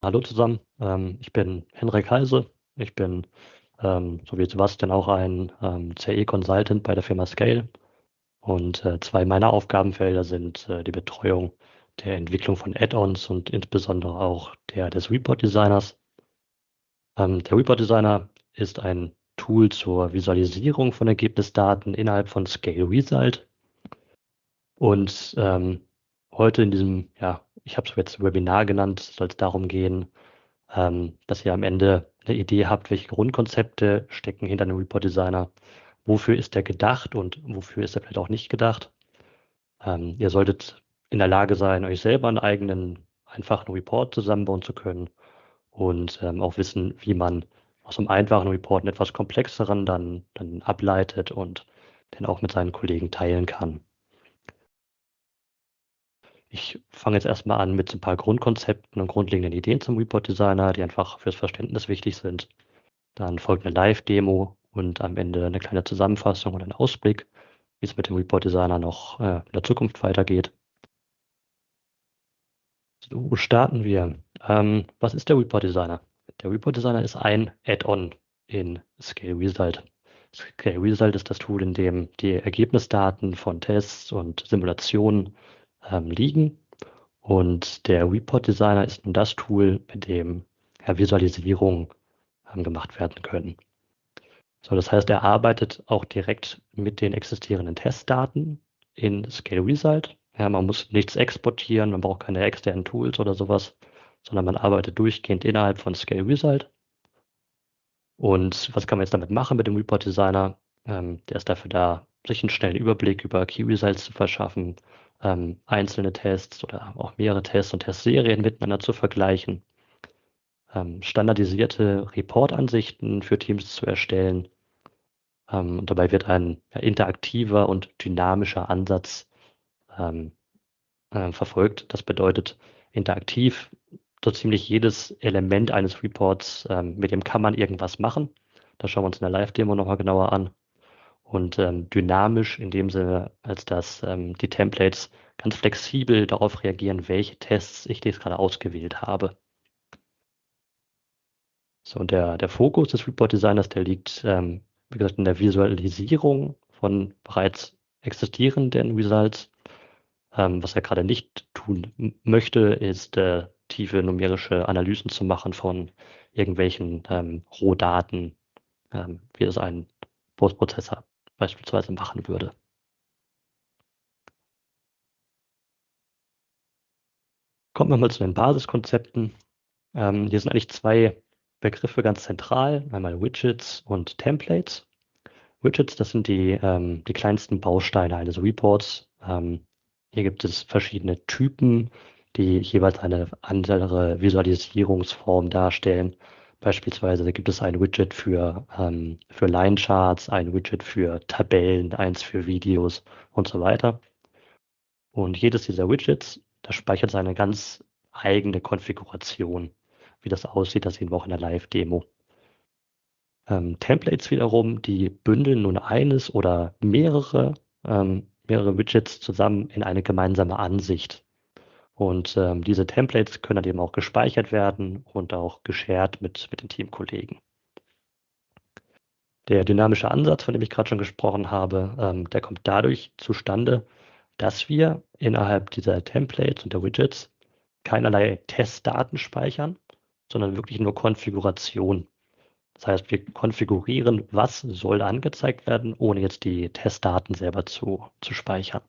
Hallo zusammen, ich bin Henrik Heise. Ich bin, so wie Sebastian, auch ein CE-Consultant bei der Firma Scale. Und zwei meiner Aufgabenfelder sind die Betreuung der Entwicklung von Add-ons und insbesondere auch des Report-Designers. Der Report-Designer ist ein Tool zur Visualisierung von Ergebnisdaten innerhalb von Scale Result. Und heute in diesem, ja, ich habe es jetzt Webinar genannt, soll es darum gehen, dass ihr am Ende eine Idee habt, welche Grundkonzepte stecken hinter einem Report Designer, wofür ist der gedacht und wofür ist er vielleicht auch nicht gedacht. Ihr solltet in der Lage sein, euch selber einen eigenen, einfachen Report zusammenbauen zu können und auch wissen, wie man aus einem einfachen Report einen etwas komplexeren dann ableitet und den auch mit seinen Kollegen teilen kann. Ich fange jetzt erstmal an mit so ein paar Grundkonzepten und grundlegenden Ideen zum Report Designer, die einfach fürs Verständnis wichtig sind. Dann folgt eine Live-Demo und am Ende eine kleine Zusammenfassung und ein Ausblick, wie es mit dem Report Designer noch in der Zukunft weitergeht. So starten wir. Was ist der Report Designer? Der Report Designer ist ein Add-on in Scale Result. Scale Result ist das Tool, in dem die Ergebnisdaten von Tests und Simulationen liegen. Und der Report Designer ist nun das Tool, mit dem Visualisierungen gemacht werden können. So, das heißt, er arbeitet auch direkt mit den existierenden Testdaten in Scale Result. Ja, man muss nichts exportieren, man braucht keine externen Tools oder sowas, sondern man arbeitet durchgehend innerhalb von Scale Result. Und was kann man jetzt damit machen mit dem Report Designer? Der ist dafür da, sich einen schnellen Überblick über Key Results zu verschaffen, einzelne Tests oder auch mehrere Tests und Testserien miteinander zu vergleichen, standardisierte Report-Ansichten für Teams zu erstellen. Und dabei wird ein interaktiver und dynamischer Ansatz ähm, verfolgt. Das bedeutet, interaktiv, so ziemlich jedes Element eines Reports, mit dem kann man irgendwas machen. Das schauen wir uns in der Live-Demo nochmal genauer an. Und dynamisch in dem Sinne, als dass die Templates ganz flexibel darauf reagieren, welche Tests ich jetzt gerade ausgewählt habe. So, und der Fokus des Report Designers, der liegt, wie gesagt, in der Visualisierung von bereits existierenden Results. Was er gerade nicht tun möchte, ist tiefe numerische Analysen zu machen von irgendwelchen Rohdaten, wie es ein Postprozessor beispielsweise machen würde. Kommen wir mal zu den Basiskonzepten. Hier sind eigentlich zwei Begriffe ganz zentral, einmal Widgets und Templates. Widgets, das sind die kleinsten Bausteine eines Reports. Hier gibt es verschiedene Typen, die jeweils eine andere Visualisierungsform darstellen. Beispielsweise gibt es ein Widget für Line-Charts, ein Widget für Tabellen, eins für Videos und so weiter. Und jedes dieser Widgets, das speichert seine ganz eigene Konfiguration. Wie das aussieht, das sehen wir auch in der Live-Demo. Templates wiederum, die bündeln nun eines oder mehrere Widgets zusammen in eine gemeinsame Ansicht. Und diese Templates können dann eben auch gespeichert werden und auch geshared mit den Teamkollegen. Der dynamische Ansatz, von dem ich gerade schon gesprochen habe, der kommt dadurch zustande, dass wir innerhalb dieser Templates und der Widgets keinerlei Testdaten speichern, sondern wirklich nur Konfiguration. Das heißt, wir konfigurieren, was soll angezeigt werden, ohne jetzt die Testdaten selber zu speichern.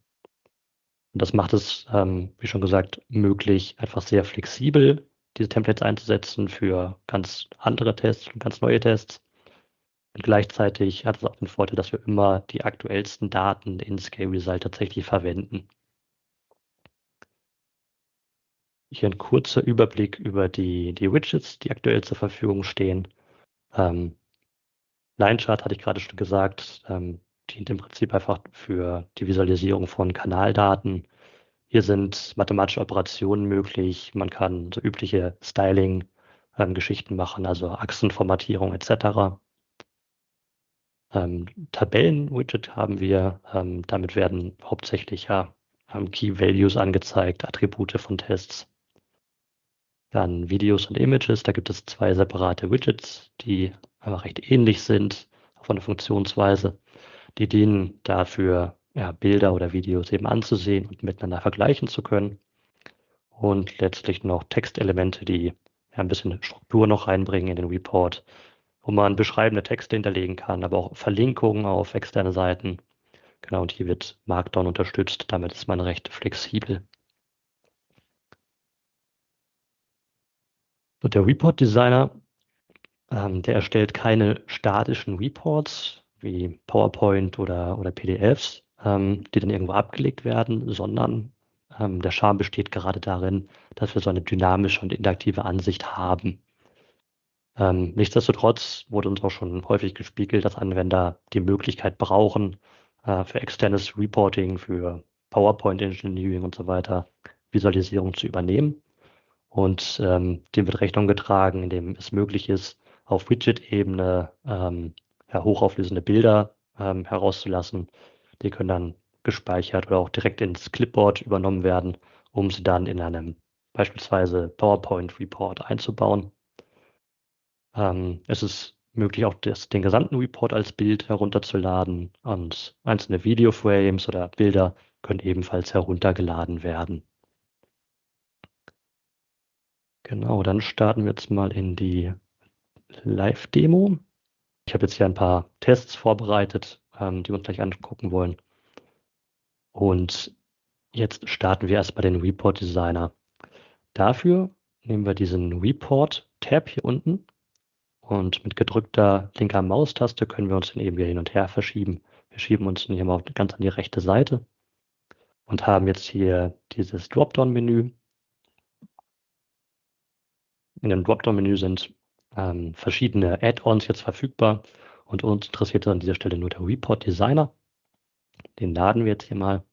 Und das macht es, wie schon gesagt, möglich, einfach sehr flexibel diese Templates einzusetzen für ganz andere Tests und ganz neue Tests. Und gleichzeitig hat es auch den Vorteil, dass wir immer die aktuellsten Daten in Scale Result tatsächlich verwenden. Hier ein kurzer Überblick über die Widgets, die aktuell zur Verfügung stehen. Line-Chart hatte ich gerade schon gesagt, dient im Prinzip einfach für die Visualisierung von Kanaldaten. Hier sind mathematische Operationen möglich. Man kann so übliche Styling-Geschichten machen, also Achsenformatierung etc. Tabellen-Widget haben wir. Damit werden hauptsächlich Key Values angezeigt, Attribute von Tests. Dann Videos und Images, da gibt es 2 separate Widgets, die einfach recht ähnlich sind von der Funktionsweise. Die dienen dafür, ja, Bilder oder Videos eben anzusehen und miteinander vergleichen zu können. Und letztlich noch Textelemente, die ja ein bisschen Struktur noch reinbringen in den Report, wo man beschreibende Texte hinterlegen kann, aber auch Verlinkungen auf externe Seiten. Genau, und hier wird Markdown unterstützt, damit ist man recht flexibel. Und der Report Designer, der erstellt keine statischen Reports wie PowerPoint oder PDFs, die dann irgendwo abgelegt werden, sondern der Charme besteht gerade darin, dass wir so eine dynamische und interaktive Ansicht haben. Nichtsdestotrotz wurde uns auch schon häufig gespiegelt, dass Anwender die Möglichkeit brauchen, für externes Reporting, für PowerPoint Engineering und so weiter, Visualisierung zu übernehmen. Und dem wird Rechnung getragen, indem es möglich ist, auf Widget-Ebene ja, hochauflösende Bilder herauszulassen. Die können dann gespeichert oder auch direkt ins Clipboard übernommen werden, um sie dann in einem beispielsweise PowerPoint-Report einzubauen. Es ist möglich, auch den gesamten Report als Bild herunterzuladen und einzelne Videoframes oder Bilder können ebenfalls heruntergeladen werden. Genau, dann starten wir jetzt mal in die Live-Demo. Ich habe jetzt hier ein paar Tests vorbereitet, die wir uns gleich angucken wollen. Und jetzt starten wir erst bei den Report Designer. Dafür nehmen wir diesen Report-Tab hier unten und mit gedrückter linker Maustaste können wir uns den eben wieder hin und her verschieben. Wir schieben uns den hier mal ganz an die rechte Seite und haben jetzt hier dieses Dropdown-Menü. In dem Dropdown-Menü sind verschiedene Add-ons jetzt verfügbar und uns interessiert an dieser Stelle nur der Report Designer. Den laden wir jetzt hier mal.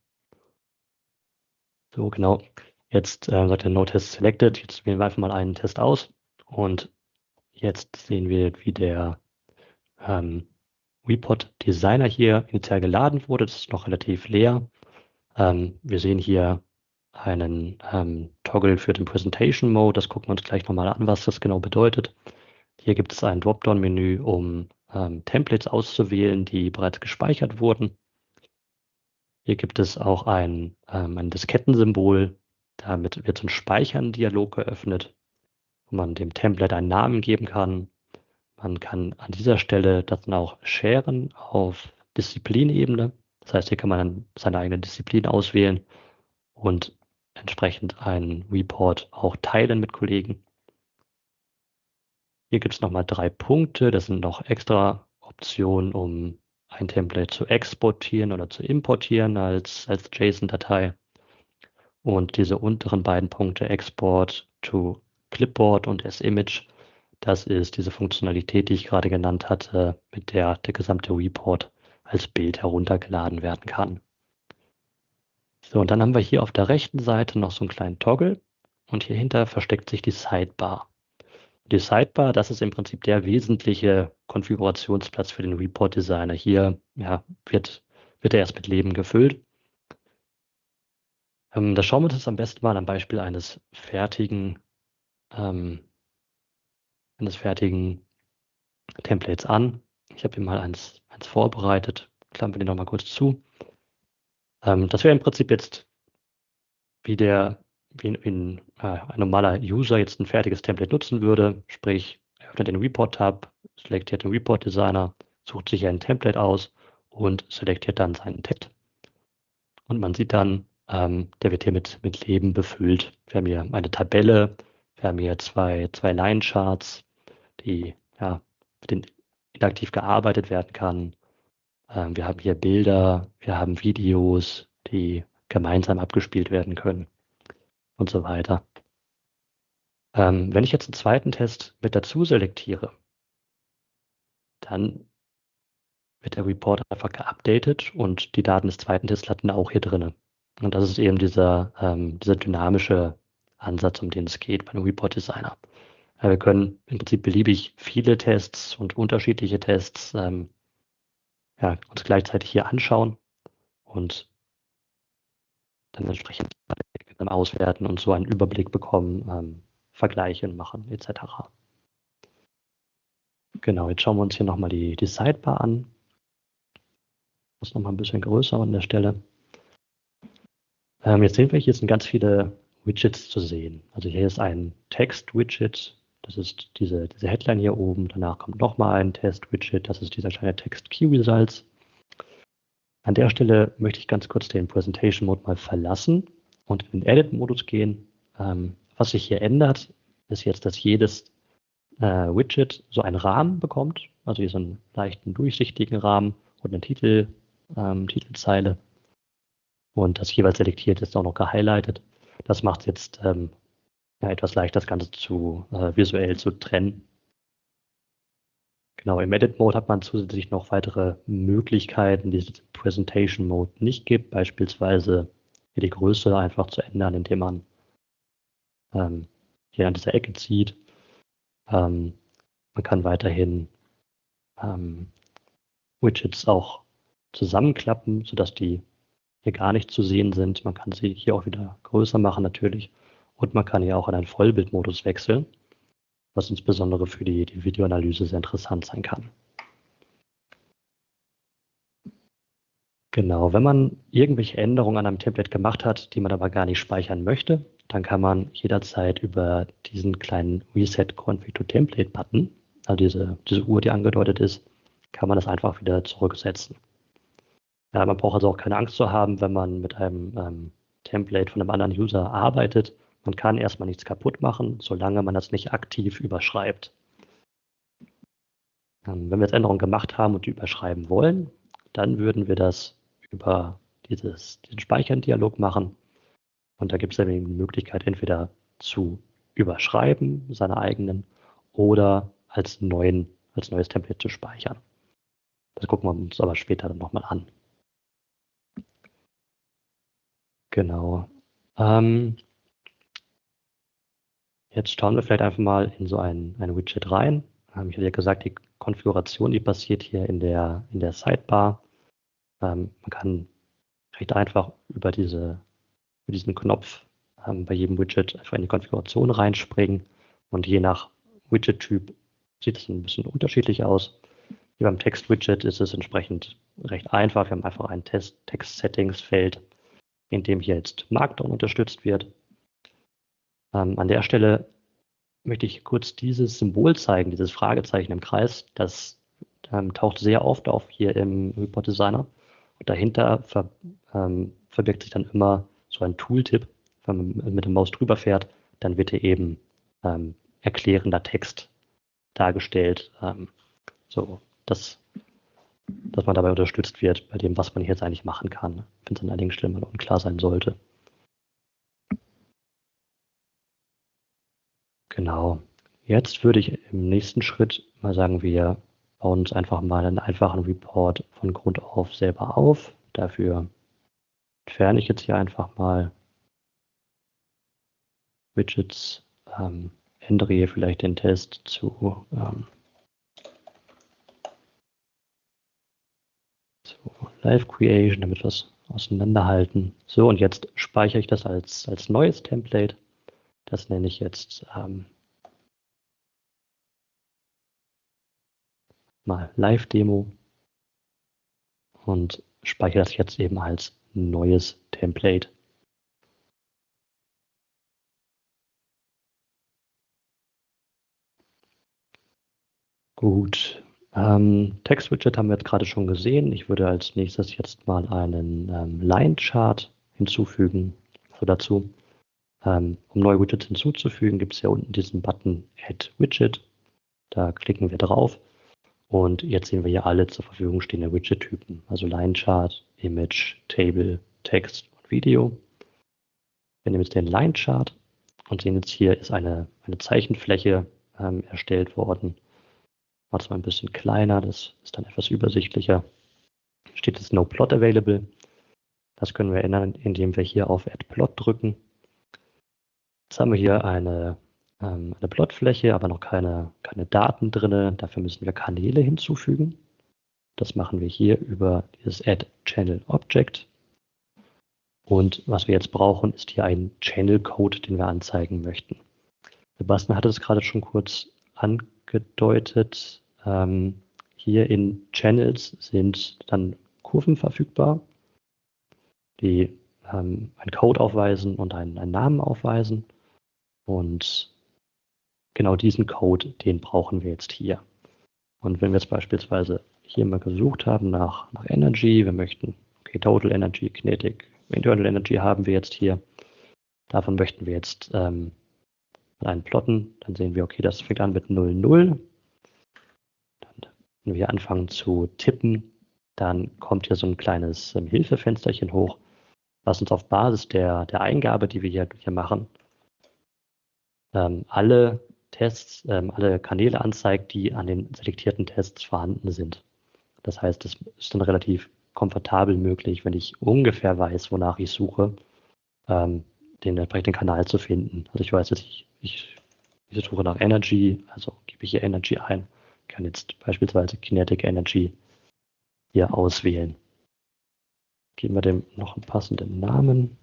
So, genau. Jetzt sagt er No Test Selected. Jetzt wählen wir einfach mal einen Test aus und jetzt sehen wir, wie der Report Designer hier initial geladen wurde. Das ist noch relativ leer. Wir sehen hier einen Toggle für den Presentation Mode. Das gucken wir uns gleich nochmal an, was das genau bedeutet. Hier gibt es ein Dropdown-Menü, um Templates auszuwählen, die bereits gespeichert wurden. Hier gibt es auch ein Diskettensymbol. Damit wird so ein Speichern-Dialog geöffnet, wo man dem Template einen Namen geben kann. Man kann an dieser Stelle das dann auch sharen auf Disziplinebene. Das heißt, hier kann man dann seine eigene Disziplin auswählen und entsprechend einen Report auch teilen mit Kollegen. Hier gibt es nochmal 3 Punkte. Das sind noch extra Optionen, um ein Template zu exportieren oder zu importieren als JSON-Datei. Und diese unteren beiden Punkte, Export to Clipboard und as-Image, das ist diese Funktionalität, die ich gerade genannt hatte, mit der der gesamte Report als Bild heruntergeladen werden kann. So, und dann haben wir hier auf der rechten Seite noch so einen kleinen Toggle und hier hinter versteckt sich die Sidebar. Die Sidebar, das ist im Prinzip der wesentliche Konfigurationsplatz für den Report Designer. Hier ja, wird er erst mit Leben gefüllt. Da schauen wir uns jetzt am besten mal am Beispiel eines fertigen Templates an. Ich habe hier mal eins vorbereitet. Klappen wir den nochmal kurz zu. Das wäre im Prinzip jetzt wie ein normaler User jetzt ein fertiges Template nutzen würde. Sprich, er öffnet den Report-Tab, selektiert den Report Designer, sucht sich ein Template aus und selektiert dann seinen Text. Und man sieht dann, der wird hier mit Leben befüllt. Wir haben hier eine Tabelle, wir haben hier zwei Line-Charts, die ja, mit denen interaktiv gearbeitet werden kann. Wir haben hier Bilder, wir haben Videos, die gemeinsam abgespielt werden können und so weiter. Wenn ich jetzt einen zweiten Test mit dazu selektiere, dann wird der Report einfach geupdatet und die Daten des zweiten Tests landen auch hier drin. Und das ist eben dieser dynamische Ansatz, um den es geht bei einem Report Designer. Wir können im Prinzip beliebig viele Tests und unterschiedliche Tests ja, uns gleichzeitig hier anschauen und dann entsprechend auswerten und so einen Überblick bekommen, Vergleiche machen etc. Genau, jetzt schauen wir uns hier nochmal die Sidebar an. Das ist nochmal ein bisschen größer an der Stelle. Jetzt sehen wir, hier sind ganz viele Widgets zu sehen. Also hier ist ein Text-Widget, das ist diese Headline hier oben. Danach kommt nochmal ein Test-Widget, das ist dieser kleine Text-Key-Results. An der Stelle möchte ich ganz kurz den Presentation-Mode mal verlassen und in den Edit-Modus gehen. Was sich hier ändert, ist jetzt, dass jedes Widget so einen Rahmen bekommt, also hier so einen leichten durchsichtigen Rahmen und eine Titelzeile. Und das jeweils selektiert ist auch noch gehighlightet. Das macht es jetzt etwas leichter, das Ganze visuell zu trennen. Genau, im Edit-Mode hat man zusätzlich noch weitere Möglichkeiten, die es im Presentation-Mode nicht gibt. Beispielsweise hier die Größe einfach zu ändern, indem man hier an dieser Ecke zieht. Man kann weiterhin Widgets auch zusammenklappen, sodass die hier gar nicht zu sehen sind. Man kann sie hier auch wieder größer machen natürlich. Und man kann hier auch in einen Vollbildmodus wechseln, was insbesondere für die Videoanalyse sehr interessant sein kann. Genau, wenn man irgendwelche Änderungen an einem Template gemacht hat, die man aber gar nicht speichern möchte, dann kann man jederzeit über diesen kleinen Reset Config to Template Button, also diese Uhr, die angedeutet ist, kann man das einfach wieder zurücksetzen. Ja, man braucht also auch keine Angst zu haben, wenn man mit einem Template von einem anderen User arbeitet. Man kann erstmal nichts kaputt machen, solange man das nicht aktiv überschreibt. Wenn wir jetzt Änderungen gemacht haben und die überschreiben wollen, dann würden wir das über diesen Speichern-Dialog machen. Und da gibt es ja die Möglichkeit, entweder zu überschreiben, seine eigenen, oder als neues Template zu speichern. Das gucken wir uns aber später dann nochmal an. Genau. Jetzt schauen wir vielleicht einfach mal in so ein Widget rein. Ich hatte ja gesagt, die Konfiguration, die passiert hier in der Sidebar. Man kann recht einfach über diesen Knopf bei jedem Widget einfach in die Konfiguration reinspringen. Und je nach Widget-Typ sieht es ein bisschen unterschiedlich aus. Hier beim Text-Widget ist es entsprechend recht einfach. Wir haben einfach ein Text-Settings-Feld, in dem hier jetzt Markdown unterstützt wird. An der Stelle möchte ich kurz dieses Symbol zeigen, dieses Fragezeichen im Kreis. Das taucht sehr oft auf hier im Report Designer. Und dahinter verbirgt sich dann immer so ein Tooltip. Wenn man mit der Maus drüber fährt, dann wird hier eben erklärender Text dargestellt, so dass man dabei unterstützt wird, bei dem, was man hier jetzt eigentlich machen kann, wenn es an einigen Stellen mal unklar sein sollte. Genau. Jetzt würde ich im nächsten Schritt mal sagen, wir bauen uns einfach mal einen einfachen Report von Grund auf selber auf. Dafür entferne ich jetzt hier einfach mal Widgets, ändere hier vielleicht den Test zu Live Creation, damit wir es auseinanderhalten. So, und jetzt speichere ich das als neues Template. Das nenne ich jetzt mal Live-Demo und speichere das jetzt eben als neues Template. Gut, Text-Widget haben wir jetzt gerade schon gesehen. Ich würde als nächstes jetzt mal einen Line-Chart hinzufügen. Also dazu, um neue Widgets hinzuzufügen, gibt es hier unten diesen Button Add Widget. Da klicken wir drauf. Und jetzt sehen wir hier alle zur Verfügung stehenden Widget-Typen, also Line-Chart, Image, Table, Text und Video. Wir nehmen jetzt den Line-Chart und sehen jetzt hier ist eine Zeichenfläche erstellt worden. Macht es mal ein bisschen kleiner, das ist dann etwas übersichtlicher. Steht jetzt No Plot Available. Das können wir ändern, indem wir hier auf Add Plot drücken. Jetzt haben wir hier eine Plotfläche, aber noch keine Daten drin. Dafür müssen wir Kanäle hinzufügen. Das machen wir hier über dieses Add Channel Object. Und was wir jetzt brauchen, ist hier ein Channel Code, den wir anzeigen möchten. Sebastian hatte es gerade schon kurz angedeutet. Hier in Channels sind dann Kurven verfügbar, die einen Code aufweisen und einen Namen aufweisen. Und genau diesen Code, den brauchen wir jetzt hier. Und wenn wir jetzt beispielsweise hier mal gesucht haben nach Energy, wir möchten, okay, Total Energy, Kinetic, Internal Energy haben wir jetzt hier. Davon möchten wir jetzt einen plotten. Dann sehen wir, okay, das fängt an mit 0, 0. Dann, wenn wir anfangen zu tippen, dann kommt hier so ein kleines Hilfefensterchen hoch, was uns auf Basis der Eingabe, die wir hier machen, alle Tests, alle Kanäle anzeigt, die an den selektierten Tests vorhanden sind. Das heißt, es ist dann relativ komfortabel möglich, wenn ich ungefähr weiß, wonach ich suche, den entsprechenden Kanal zu finden. Also ich weiß jetzt, ich suche nach Energy, also gebe ich hier Energy ein, kann jetzt beispielsweise Kinetic Energy hier auswählen. Geben wir dem noch einen passenden Namen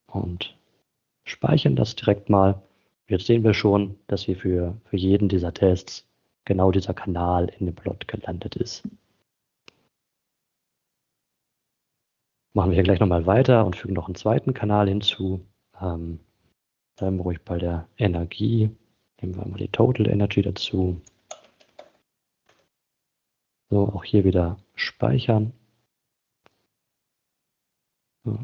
und speichern das direkt mal. Jetzt sehen wir schon, dass hier für jeden dieser Tests genau dieser Kanal in dem Plot gelandet ist. Machen wir hier gleich nochmal weiter und fügen noch einen zweiten Kanal hinzu. Bleiben wir ruhig bei der Energie. Nehmen wir mal die Total Energy dazu. So, auch hier wieder speichern. So.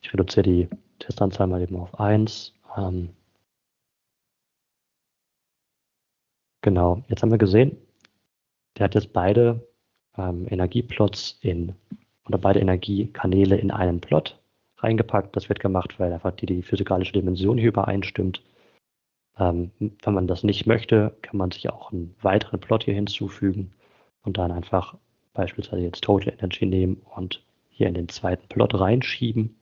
Ich reduziere die Testanzahl mal eben auf 1. Genau, jetzt haben wir gesehen, der hat jetzt beide Energieplots oder beide Energiekanäle in einen Plot reingepackt. Das wird gemacht, weil einfach die physikalische Dimension hier übereinstimmt. Wenn man das nicht möchte, kann man sich auch einen weiteren Plot hier hinzufügen und dann einfach beispielsweise jetzt Total Energy nehmen und hier in den zweiten Plot reinschieben.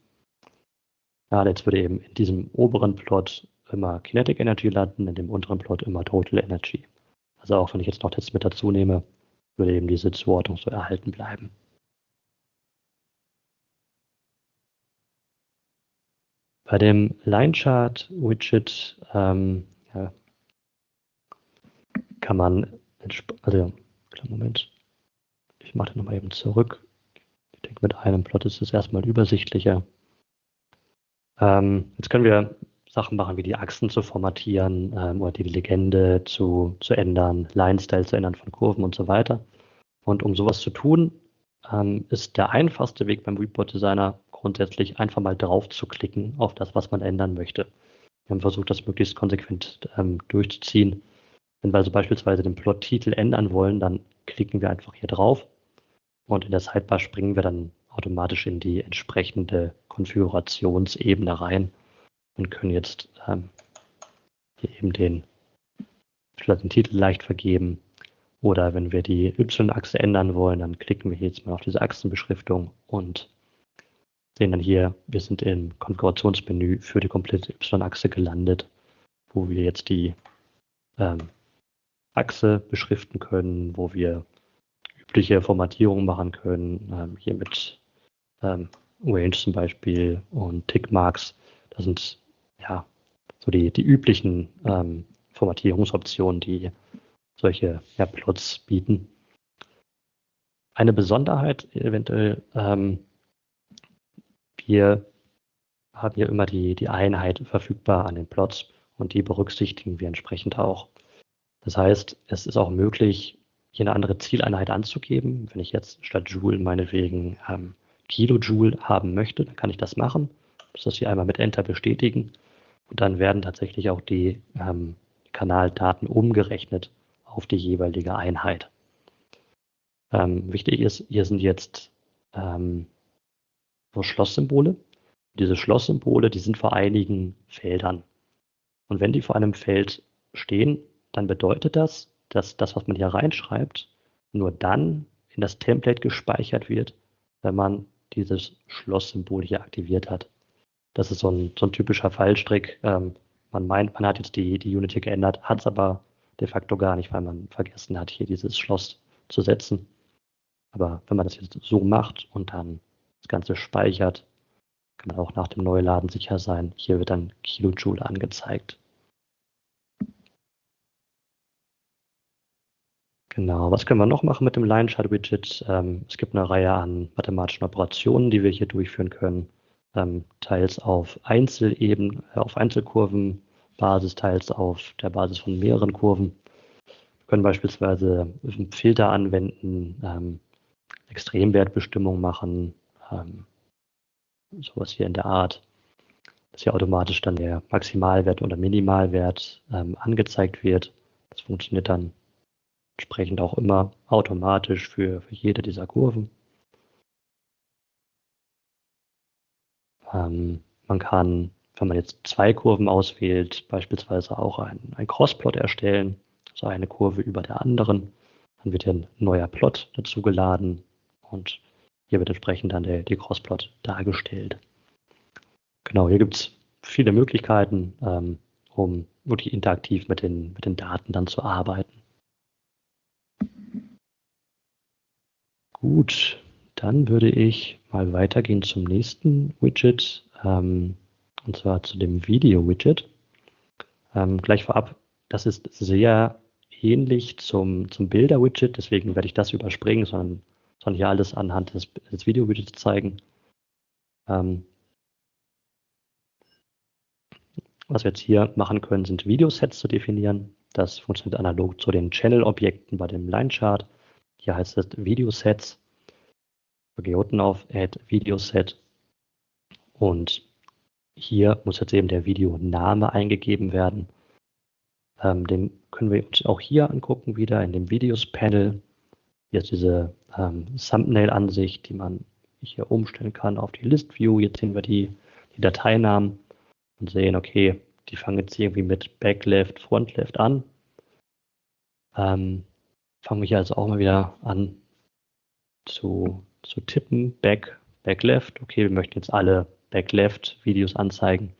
Ja, jetzt würde eben in diesem oberen Plot immer Kinetic Energy landen, in dem unteren Plot immer Total Energy. Also auch wenn ich jetzt noch Tests mit dazu nehme, würde eben diese Zuordnung so erhalten bleiben. Bei dem Line Chart Widget ja, kann man, also, kleinen Moment, ich mache den nochmal eben zurück. Ich denke, mit einem Plot ist es erstmal übersichtlicher. Jetzt können wir Sachen machen, wie die Achsen zu formatieren oder die Legende zu ändern, Line-Style zu ändern von Kurven und so weiter. Und um sowas zu tun, ist der einfachste Weg beim Report Designer grundsätzlich einfach mal drauf zu klicken auf das, was man ändern möchte. Wir haben versucht, das möglichst konsequent durchzuziehen. Wenn wir also beispielsweise den Plot-Titel ändern wollen, dann klicken wir einfach hier drauf und in der Sidebar springen wir dann automatisch in die entsprechende Konfigurationsebene rein und können jetzt hier eben den Titel leicht vergeben. Oder wenn wir die Y-Achse ändern wollen, dann klicken wir hier jetzt mal auf diese Achsenbeschriftung und sehen dann hier, wir sind im Konfigurationsmenü für die komplette Y-Achse gelandet, wo wir jetzt die Achse beschriften können, wo wir übliche Formatierungen machen können, hier mit Range zum Beispiel und Tickmarks. Das sind ja so die üblichen Formatierungsoptionen, die solche Plots bieten. Eine Besonderheit eventuell, wir haben hier immer die Einheit verfügbar an den Plots und die berücksichtigen wir entsprechend auch. Das heißt, es ist auch möglich, hier eine andere Zieleinheit anzugeben. Wenn ich jetzt statt Joule meinetwegen Kilojoule haben möchte, dann kann ich das machen. Ich muss das hier einmal mit Enter bestätigen und dann werden tatsächlich auch die Kanaldaten umgerechnet auf die jeweilige Einheit. Wichtig ist, hier sind jetzt so Schlosssymbole. Diese Schlosssymbole, die sind vor einigen Feldern. Und wenn die vor einem Feld stehen, dann bedeutet das, dass das, was man hier reinschreibt, nur dann in das Template gespeichert wird, wenn man dieses Schlosssymbol hier aktiviert hat. Das ist so ein typischer Fallstrick. Man meint, man hat jetzt die Unit hier geändert, hat es aber de facto gar nicht, weil man vergessen hat, hier dieses Schloss zu setzen. Aber wenn man das jetzt so macht und dann das Ganze speichert, kann man auch nach dem Neuladen sicher sein, hier wird dann Kilojoule angezeigt. Genau, was können wir noch machen mit dem Line-Chart-Widget? Es gibt eine Reihe an mathematischen Operationen, die wir hier durchführen können, teils auf Einzelebenen, auf Einzelkurvenbasis, teils auf der Basis von mehreren Kurven. Wir können beispielsweise Filter anwenden, Extremwertbestimmung machen, sowas hier in der Art, dass hier automatisch dann der Maximalwert oder Minimalwert angezeigt wird. Das funktioniert dann entsprechend auch immer automatisch für jede dieser Kurven. Man kann, wenn man jetzt zwei Kurven auswählt, beispielsweise auch ein Crossplot erstellen, also eine Kurve über der anderen. Dann wird hier ein neuer Plot dazu geladen und hier wird entsprechend dann der Crossplot dargestellt. Genau, hier gibt es viele Möglichkeiten, um wirklich interaktiv mit den Daten dann zu arbeiten. Gut, dann würde ich mal weitergehen zum nächsten Widget, und zwar zu dem Video-Widget. Gleich vorab, das ist sehr ähnlich zum Bilder-Widget, deswegen werde ich das überspringen, sondern hier alles anhand des Video-Widgets zeigen. Was wir jetzt hier machen können, sind Videosets zu definieren. Das funktioniert analog zu den Channel-Objekten bei dem Line-Chart. Hier heißt es Videosets. Wir gehen unten auf Add Videoset und hier muss jetzt eben der Videoname eingegeben werden. Den können wir uns auch hier angucken, wieder in dem Videos-Panel. Hier ist diese Thumbnail-Ansicht, die man hier umstellen kann auf die List-View. Jetzt sehen wir die Dateinamen und sehen, okay, die fangen jetzt irgendwie mit Back-Left, Front-Left an. Fangen wir hier also auch mal wieder an zu tippen, Back-Left. Okay, wir möchten jetzt alle Back-Left-Videos anzeigen.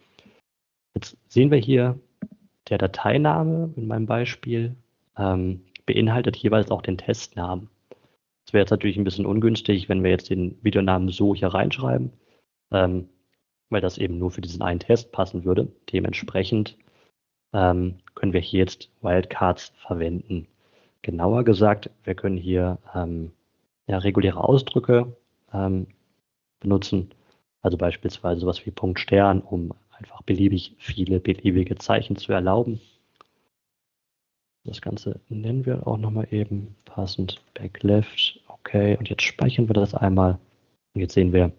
Jetzt sehen wir hier, der Dateiname in meinem Beispiel beinhaltet jeweils auch den Testnamen. Das wäre jetzt natürlich ein bisschen ungünstig, wenn wir jetzt den Videonamen so hier reinschreiben, weil das eben nur für diesen einen Test passen würde. Dementsprechend können wir hier jetzt Wildcards verwenden. Genauer gesagt, wir können hier reguläre Ausdrücke benutzen, also beispielsweise sowas wie Punkt Stern, um einfach beliebig viele beliebige Zeichen zu erlauben. Das Ganze nennen wir auch nochmal eben passend Back Left. Okay, und jetzt speichern wir das einmal. Und jetzt sehen wir,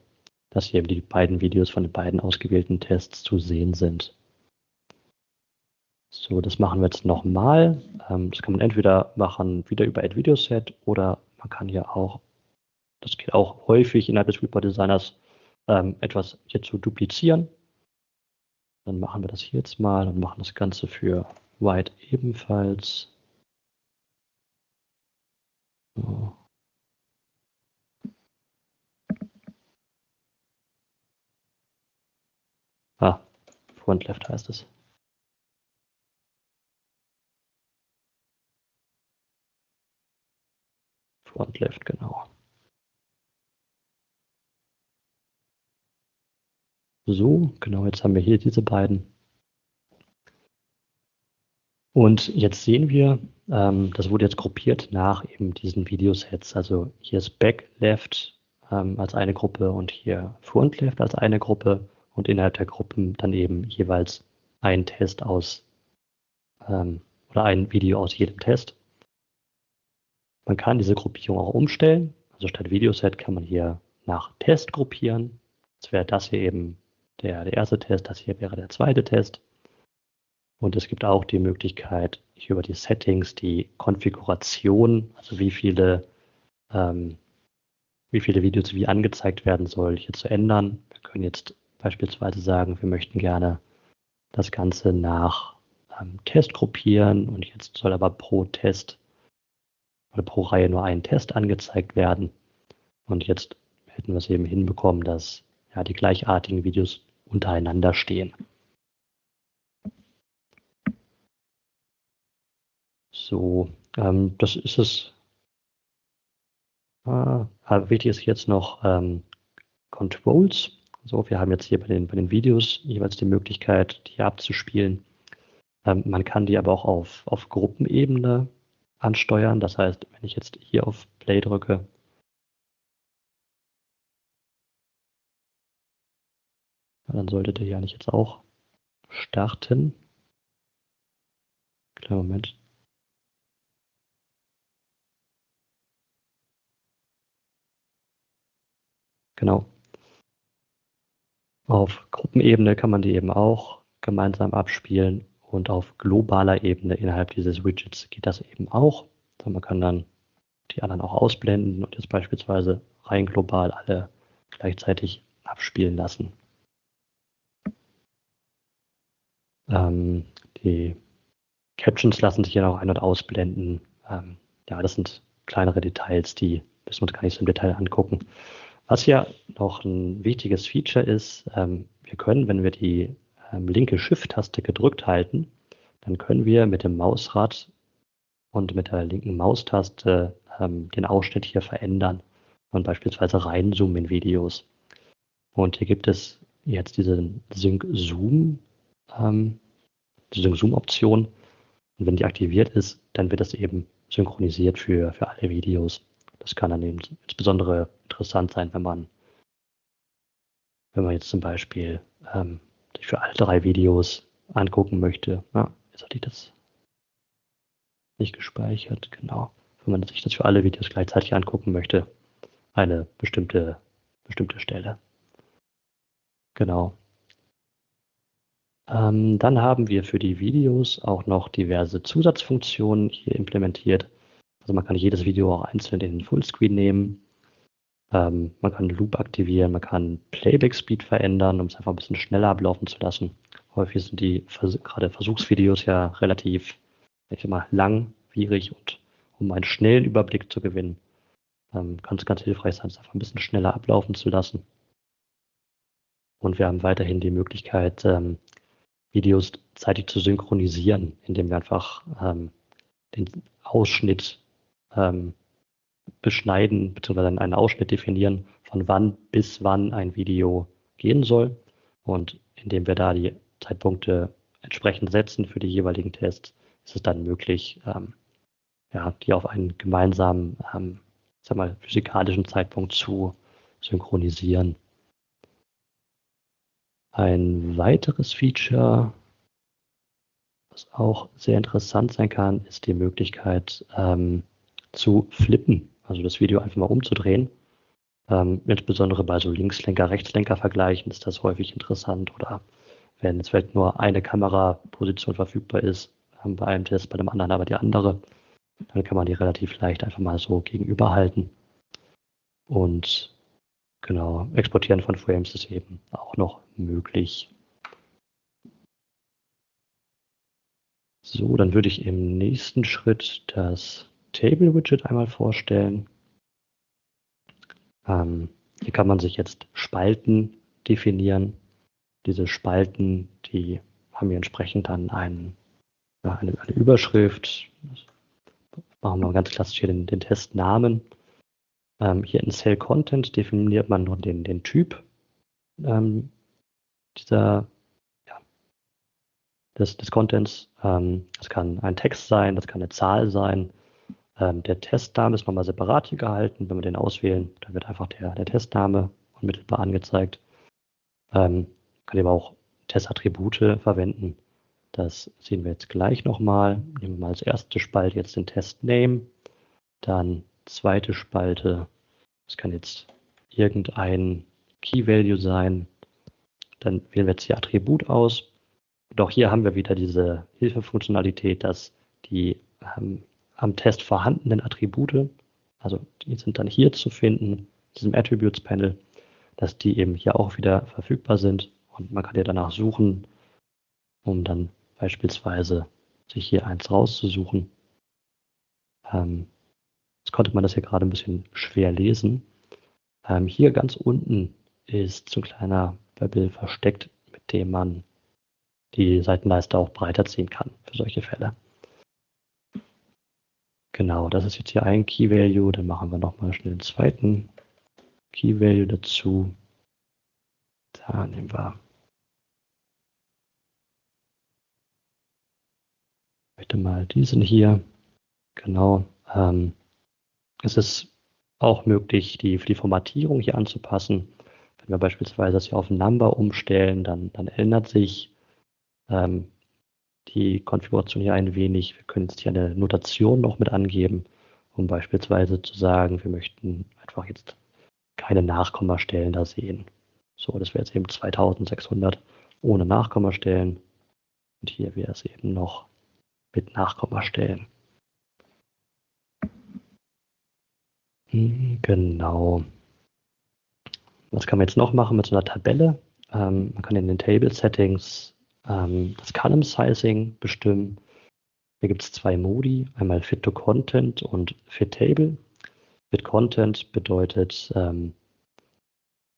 dass hier die beiden Videos von den beiden ausgewählten Tests zu sehen sind. So, das machen wir jetzt nochmal. Das kann man entweder machen wieder über Add Video Set oder man kann hier auch, das geht auch häufig innerhalb des Report Designers, etwas hier zu duplizieren. Dann machen wir das hier jetzt mal und machen das Ganze für White ebenfalls. So. Front Left heißt es. Front Left, genau. So, genau, jetzt haben wir hier diese beiden. Und jetzt sehen wir, das wurde jetzt gruppiert nach eben diesen Videosets. Also hier ist Back Left als eine Gruppe und hier Front Left als eine Gruppe und innerhalb der Gruppen dann eben jeweils ein Test aus oder ein Video aus jedem Test. Man kann diese Gruppierung auch umstellen. Also statt Videoset kann man hier nach Test gruppieren. Jetzt wäre das hier eben der erste Test, das hier wäre der zweite Test. Und es gibt auch die Möglichkeit, hier über die Settings die Konfiguration, also wie viele Videos wie angezeigt werden soll, hier zu ändern. Wir können jetzt beispielsweise sagen, wir möchten gerne das Ganze nach Test gruppieren und jetzt soll aber pro Test oder pro Reihe nur ein Test angezeigt werden. Und jetzt hätten wir es eben hinbekommen, dass ja die gleichartigen Videos untereinander stehen. So, das ist es. Wichtig ist jetzt noch Controls. So, wir haben jetzt hier bei den Videos jeweils die Möglichkeit, die abzuspielen. Man kann die aber auch auf Gruppenebene ansteuern. Das heißt, wenn ich jetzt hier auf Play drücke, dann sollte der ja nicht jetzt auch starten. Kleinen Moment. Genau. Auf Gruppenebene kann man die eben auch gemeinsam abspielen und auf globaler Ebene innerhalb dieses Widgets geht das eben auch. Also man kann dann die anderen auch ausblenden und jetzt beispielsweise rein global alle gleichzeitig abspielen lassen. Die Captions lassen sich hier noch ein- und ausblenden. Ja, das sind kleinere Details, die müssen wir uns gar nicht so im Detail angucken. Was ja noch ein wichtiges Feature ist, wir können, wenn wir die linke Shift-Taste gedrückt halten, dann können wir mit dem Mausrad und mit der linken Maustaste den Ausschnitt hier verändern und beispielsweise reinzoomen in Videos. Und hier gibt es jetzt diese Sync-Zoom-Option. Und wenn die aktiviert ist, dann wird das eben synchronisiert für alle Videos. Das kann dann eben insbesondere interessant sein, wenn man jetzt zum Beispiel sich für alle 3 Videos angucken möchte. Ja, jetzt hatte ich das nicht gespeichert, genau. Wenn man sich das für alle Videos gleichzeitig angucken möchte, eine bestimmte Stelle. Genau. Dann haben wir für die Videos auch noch diverse Zusatzfunktionen hier implementiert. Also man kann jedes Video auch einzeln in den Fullscreen nehmen. Man kann Loop aktivieren, man kann Playback-Speed verändern, um es einfach ein bisschen schneller ablaufen zu lassen. Häufig sind die gerade Versuchsvideos ja relativ, ich sag mal, langwierig und um einen schnellen Überblick zu gewinnen, kann es ganz hilfreich sein, es einfach ein bisschen schneller ablaufen zu lassen. Und wir haben weiterhin die Möglichkeit, Videos zeitig zu synchronisieren, indem wir einfach den Ausschnitt beschneiden, beziehungsweise einen Ausschnitt definieren, von wann bis wann ein Video gehen soll. Und indem wir da die Zeitpunkte entsprechend setzen für die jeweiligen Tests, ist es dann möglich, ja, die auf einen gemeinsamen, sag mal, physikalischen Zeitpunkt zu synchronisieren. Ein weiteres Feature, was auch sehr interessant sein kann, ist die Möglichkeit zu flippen, also das Video einfach mal umzudrehen. Insbesondere bei so Linkslenker-Rechtslenker-Vergleichen ist das häufig interessant oder wenn jetzt vielleicht nur eine Kameraposition verfügbar ist, bei einem Test, bei dem anderen aber die andere, dann kann man die relativ leicht einfach mal so gegenüberhalten. Und genau, Exportieren von Frames ist eben auch noch möglich. So, dann würde ich im nächsten Schritt das Table-Widget einmal vorstellen. Hier kann man sich jetzt Spalten definieren. Diese Spalten, die haben hier entsprechend dann eine Überschrift. Machen wir ganz klassisch hier den Testnamen. Hier in Cell Content definiert man nur den Typ des Contents. Das kann ein Text sein, das kann eine Zahl sein. Der Testname ist nochmal separat hier gehalten. Wenn wir den auswählen, dann wird einfach der Testname unmittelbar angezeigt. Kann eben auch Testattribute verwenden. Das sehen wir jetzt gleich nochmal. Nehmen wir mal als erste Spalte jetzt den Testname. Dann zweite Spalte. Das kann jetzt irgendein Key-Value sein. Dann wählen wir jetzt hier Attribut aus. Und auch hier haben wir wieder diese Hilfefunktionalität, dass die am Test vorhandenen Attribute, also die sind dann hier zu finden, in diesem Attributes Panel, dass die eben hier auch wieder verfügbar sind. Und man kann ja danach suchen, um dann beispielsweise sich hier eins rauszusuchen. Jetzt konnte man das hier gerade ein bisschen schwer lesen. Hier ganz unten ist so ein kleiner Bubble versteckt, mit dem man die Seitenleiste auch breiter ziehen kann für solche Fälle. Genau, das ist jetzt hier ein Key Value. Dann machen wir nochmal schnell den zweiten Key Value dazu. Da nehmen wir heute mal diesen hier. Genau. Es ist auch möglich, für die Formatierung hier anzupassen. Wenn wir beispielsweise das hier auf Number umstellen, dann ändert sich die Konfiguration hier ein wenig. Wir können jetzt hier eine Notation noch mit angeben, um beispielsweise zu sagen, wir möchten einfach jetzt keine Nachkommastellen da sehen. So, das wäre jetzt eben 2600 ohne Nachkommastellen. Und hier wäre es eben noch mit Nachkommastellen. Genau. Was kann man jetzt noch machen mit so einer Tabelle? Man kann in den Table Settings das Column Sizing bestimmen. Hier gibt es zwei Modi, einmal Fit to Content und Fit Table. Fit Content bedeutet,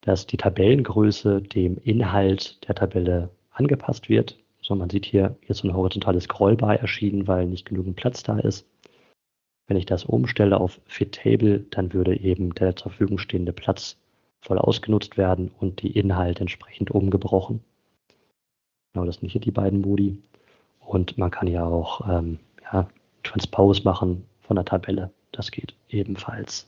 dass die Tabellengröße dem Inhalt der Tabelle angepasst wird. So, man sieht hier so ein horizontales Scrollbar erschienen, weil nicht genügend Platz da ist. Wenn ich das umstelle auf Fit Table, dann würde eben der zur Verfügung stehende Platz voll ausgenutzt werden und die Inhalte entsprechend umgebrochen. Genau, das sind hier die beiden Modi. Und man kann ja auch Transpose machen von der Tabelle. Das geht ebenfalls.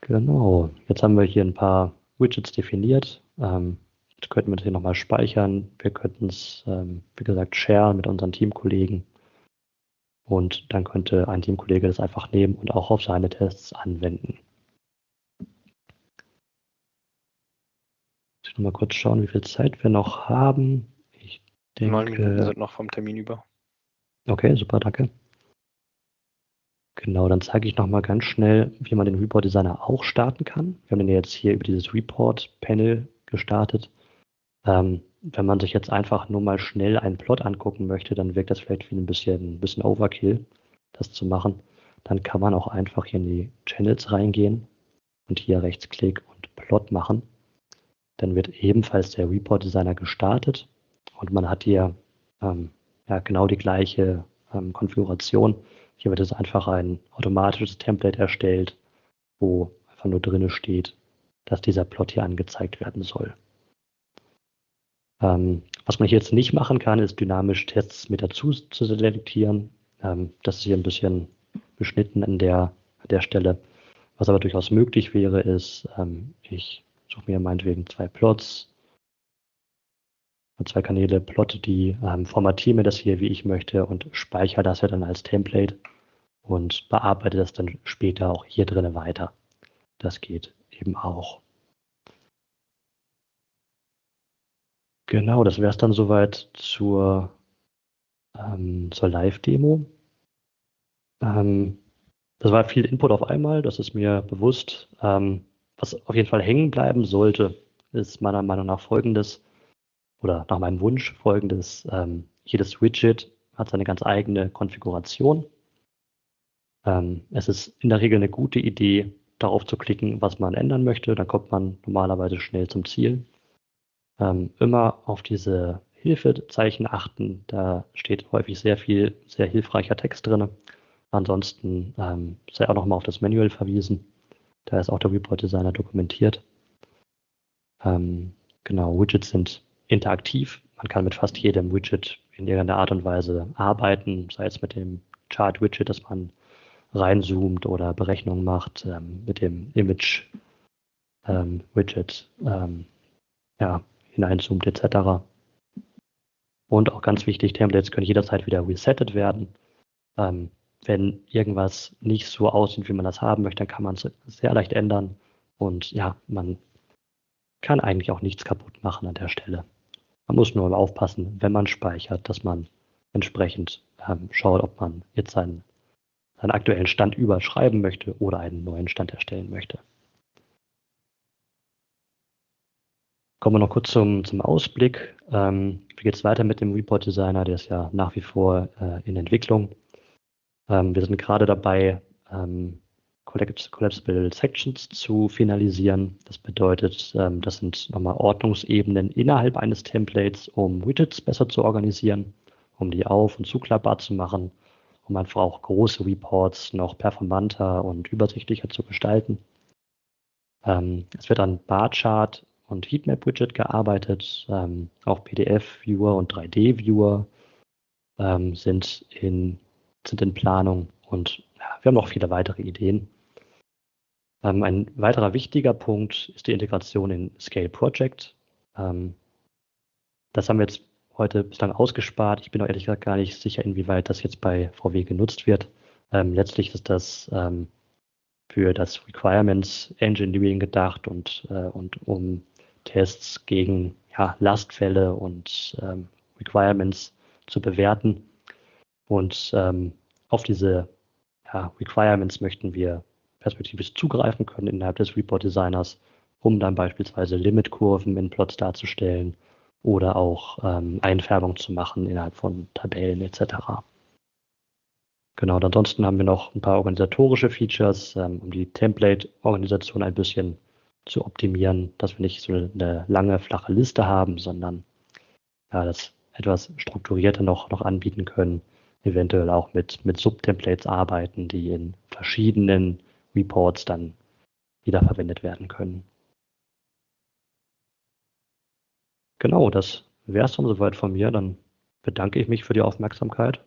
Genau, jetzt haben wir hier ein paar Widgets definiert. Jetzt könnten wir das hier nochmal speichern. Wir könnten es, wie gesagt, sharen mit unseren Teamkollegen. Und dann könnte ein Teamkollege das einfach nehmen und auch auf seine Tests anwenden. Ich muss mal kurz schauen, wie viel Zeit wir noch haben. Ich denke, 9 Minuten sind noch vom Termin über. Okay, super, danke. Genau, dann zeige ich nochmal ganz schnell, wie man den Report Designer auch starten kann. Wir haben den jetzt hier über dieses Report-Panel gestartet. Wenn man sich jetzt einfach nur mal schnell einen Plot angucken möchte, dann wirkt das vielleicht wie ein bisschen Overkill, das zu machen. Dann kann man auch einfach hier in die Channels reingehen und hier Rechtsklick und Plot machen. Dann wird ebenfalls der Report Designer gestartet und man hat hier genau die gleiche Konfiguration. Hier wird jetzt einfach ein automatisches Template erstellt, wo einfach nur drin steht, dass dieser Plot hier angezeigt werden soll. Was man hier jetzt nicht machen kann, ist dynamisch Tests mit dazu zu selektieren. Das ist hier ein bisschen beschnitten an der Stelle. Was aber durchaus möglich wäre, ist, ich suche mir meinetwegen zwei Plots, zwei Kanäle, plotte die, formatiere mir das hier, wie ich möchte und speichere das ja dann als Template und bearbeite das dann später auch hier drin weiter. Das geht eben auch. Genau, das wäre es dann soweit zur Live-Demo. Das war viel Input auf einmal, das ist mir bewusst. Was auf jeden Fall hängen bleiben sollte, ist meiner Meinung nach folgendes, oder nach meinem Wunsch folgendes. Jedes Widget hat seine ganz eigene Konfiguration. Es ist in der Regel eine gute Idee, darauf zu klicken, was man ändern möchte. Dann kommt man normalerweise schnell zum Ziel. Immer auf diese Hilfezeichen achten. Da steht häufig sehr viel, sehr hilfreicher Text drin. Ansonsten sei auch nochmal auf das Manual verwiesen. Da ist auch der Report Designer dokumentiert. Genau, Widgets sind interaktiv. Man kann mit fast jedem Widget in irgendeiner Art und Weise arbeiten, sei es mit dem Chart-Widget, dass man reinzoomt oder Berechnungen macht, mit dem Image-Widget hineinzoomt etc. Und auch ganz wichtig, Templates können jederzeit wieder resettet werden. Wenn irgendwas nicht so aussieht, wie man das haben möchte, dann kann man es sehr leicht ändern. Und ja, man kann eigentlich auch nichts kaputt machen an der Stelle. Man muss nur aufpassen, wenn man speichert, dass man entsprechend schaut, ob man jetzt seinen aktuellen Stand überschreiben möchte oder einen neuen Stand erstellen möchte. Kommen wir noch kurz zum Ausblick. Wie geht es weiter mit dem Report Designer? Der ist ja nach wie vor in Entwicklung. Wir sind gerade dabei, Collapsible Sections zu finalisieren. Das bedeutet, das sind nochmal Ordnungsebenen innerhalb eines Templates, um Widgets besser zu organisieren, um die auf- und zuklappbar zu machen, um einfach auch große Reports noch performanter und übersichtlicher zu gestalten. Es wird ein Barchart und Heatmap-Widget gearbeitet. Auch PDF-Viewer und 3D-Viewer sind in Planung und ja, wir haben noch viele weitere Ideen. Ein weiterer wichtiger Punkt ist die Integration in Scale Project. Das haben wir jetzt heute bislang ausgespart. Ich bin auch ehrlich gesagt gar nicht sicher, inwieweit das jetzt bei VW genutzt wird. Letztlich ist das für das Requirements Engineering gedacht und um Tests gegen Lastfälle und Requirements zu bewerten. Und auf diese Requirements möchten wir perspektivisch zugreifen können innerhalb des Report Designers, um dann beispielsweise Limitkurven in Plots darzustellen oder auch Einfärbung zu machen innerhalb von Tabellen etc. Genau, und ansonsten haben wir noch ein paar organisatorische Features, um die Template-Organisation ein bisschen zu optimieren, dass wir nicht so eine lange, flache Liste haben, sondern das etwas strukturierter noch anbieten können, eventuell auch mit Subtemplates arbeiten, die in verschiedenen Reports dann wiederverwendet werden können. Genau, das wäre es dann soweit von mir. Dann bedanke ich mich für die Aufmerksamkeit.